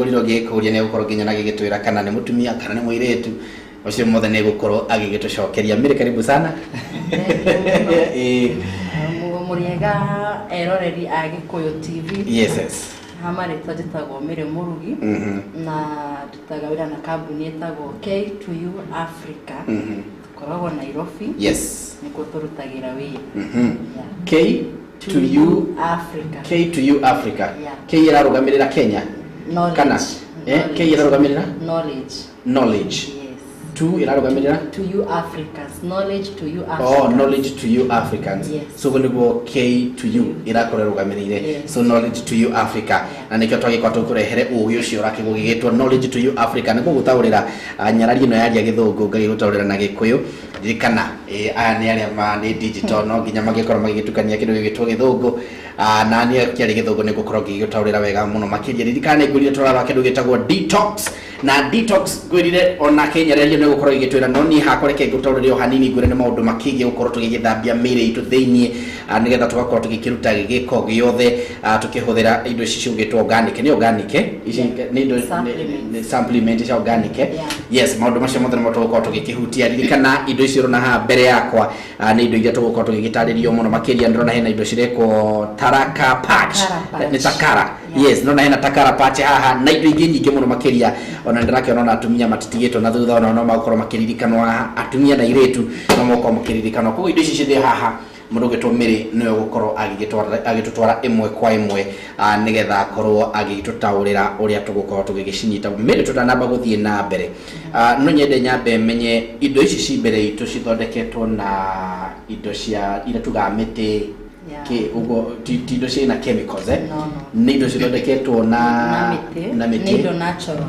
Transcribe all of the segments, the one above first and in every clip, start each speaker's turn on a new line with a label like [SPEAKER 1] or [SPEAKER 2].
[SPEAKER 1] Uriro gikuria ne gukorwo ginya na gigitwira kana ne mutumia kana ne muiretu ucio mothe ne gukorwo agigitucokeria. Mire karibu sana.
[SPEAKER 2] Muriega eroreri Agikuyu TV.
[SPEAKER 1] Yes.
[SPEAKER 2] Hamare twajitagwo Mire Murugi na tutagawira na kambuni etagwo K2U Africa. Koragwo Nairobi.
[SPEAKER 1] Yes.
[SPEAKER 2] Niko turutagira wi.
[SPEAKER 1] K2U
[SPEAKER 2] Africa.
[SPEAKER 1] K2U Africa.
[SPEAKER 2] Yeah.
[SPEAKER 1] K irarugamirira Kenya.
[SPEAKER 2] Knowledge.
[SPEAKER 1] Kana K irarugamirira knowledge.
[SPEAKER 2] Yes.
[SPEAKER 1] To irarugamirira
[SPEAKER 2] to you Africans. Knowledge to you Africans.
[SPEAKER 1] Oh, knowledge to you Africans.
[SPEAKER 2] Yes.
[SPEAKER 1] So when you go K to you irakorerugamirire.
[SPEAKER 2] Yes.
[SPEAKER 1] So knowledge to you Africa. Na nikyo twagikwa tukurehere uyu ucio rakigugigitwo knowledge to you Africa niko gutaurira nyarari no yaria githungu ngai gutaurira na Gikuyu dirikana aya ni aria ma ni digital no nginya magikorwo magigitukania kindu gigitwo githungu na ni kiari githungu ni gukorwo gigitaurira wega muno makiria dirikana ngurire turara kindu gitagwo detox na detox ngurire ona Kenya rĩrĩa ni gukorwo gigitwira no ni hakoreke gutaurira hanini ngure ni maundu makige gukorwo tugigithambia mĩĩrĩ itu thiini nigetha tugakorwo tugikiruta giko giothe tukihuthira indo ici ciugitwo organic ni organic ici ni indo ni supplement cia organic. Yes, maundu macio mothe mo tugukorwo tugikihutia dirikana indo ici rona ha mbere yakwa ni indo iria tugukorwo tugigitaririo muno makiria ndrona hena indo cireko Taraka patch ni Takara. Yes, nona hena Takara patch haha na indo ingĩ nyingĩ muno makiria ona ndirakiona atumia matitigitwo na thutha ona no makorwo makiririkanwa atumia na iretu no makorwo makiririkanwa koguo indo ici cithi haha mundu gitumiri niwe gukorwo agitutwara imwe kwa imwe nigetha korwo agitutaurira uria tugukorwo tugigishinyita miri tutanamba guthie na mbere no nyende nyambe menye indo ici ci mbere itu cithondeketwo na indo cia ira tugamite ke ugo tindo cia chemicals ni indo cithondeketwo na miti
[SPEAKER 2] indo natural.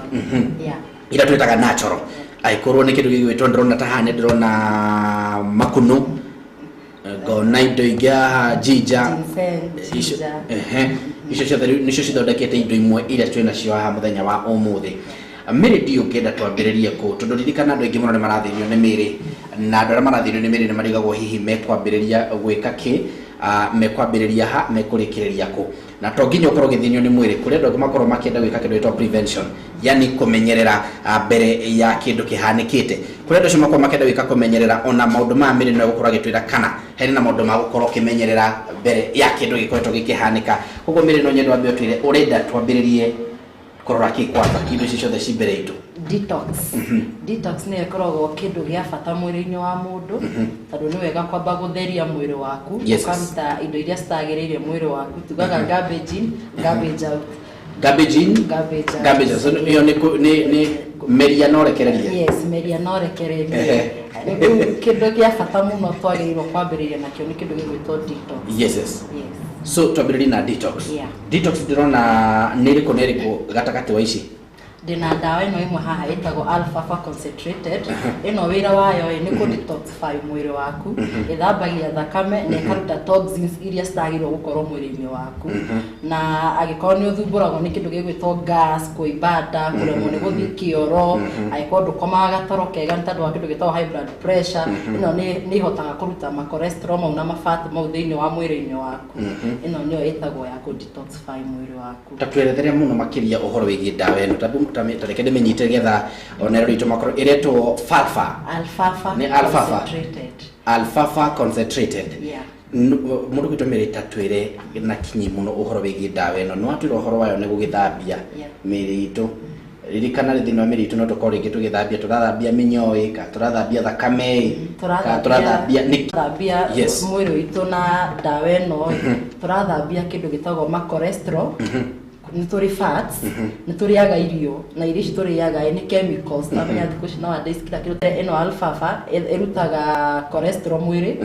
[SPEAKER 1] Ira twitaga natural aikorwo ni kindu gigwitwo ndrona tahane ndrona makunu gona indo igya jinja icio ciothe nicio cithondekete indo imwe iria twina cio haha muthenya wa umuthi. Miri ndio ngenda twambiririe ku tondu ririkana andu aingi muno ni marathirio ni miri na andu aria marathirio ni miri ni marigagwo hihi mekwambiriria gwika ki mekwambiriria ha mekurikiriria ku na to nginya ukorwo githinio ni mwiri kuri andu makorwo makienda gwika kindu gitwa prevention yani kumenyerera mbere ya kindu kihanikite kuri andu makorwo makienda gwika kumenyerera ona maundu ma miri no gukorwo gitwira kana hena maundu ma gukorwo kimenyerera mbere ya kindu gikoretwo gikihanika koguo miri no nyendo ambe twire urenda twambiririe korora ki kwamba kindu ici ciothe ci mbere itu
[SPEAKER 2] detox. Detox ni ikoragwo kindu gia bata mwiri-ini wa mundu tondu ni wega kwamba gutheria mwiri waku ukaruta indo iria citagiriire mwiri waku tugaga garbage out.
[SPEAKER 1] So yo ni meria no rekereria.
[SPEAKER 2] Yes, meria no rekereria. Kindu gia bata muno twagiriirwo kwambiriria nakio ni kindu gigwitwo detox.
[SPEAKER 1] Yes. So twambiririe na detox. Detox ndirona niriko gatagati wa ici
[SPEAKER 2] dina dawa ino imwe haha itago alfalfa concentrated ino wira wayo ni ku detoxify mwiri waku ithambagia thakame na ikaruta toxins iria citagirwo gukorwo mwiri-ini waku na agikorwo ni uthumburagwo ni kindu gigwitwo gas kuibada kuremwo ni guthii kioro aikorwo ndukomaga gatoro kega ni tondu wa kindu gitagwo high blood pressure ino ni ihotaga kuruta ma cholesterol mau na mafat mau thiini wa mwiri-ini waku ino niyo itagwo ya ku detoxify mwiri waku.
[SPEAKER 1] Tatweretheria muno makiria uhoro wigie dawa ino tarekende menyite getha onero rito makoro ireto alfalfa concentrated mundu gitumirita twire na kinyi muno uhoro wigie dawa ino no atwira uhoro wayo ni gugithambia miri itu ririkana thini wa miri itu no tukore gitu githambia turathambia minyoi ka turathambia thakame ka turathambia
[SPEAKER 2] mwiri witu na dawa ino turathambia kindu gitagwo ma cholesterol ni turi fats ni turiaga irio na irio ici turiaga ni chemicals na menya thikũ ici nowadays kila kindu ino alfalfa irutaga cholesterol mwiri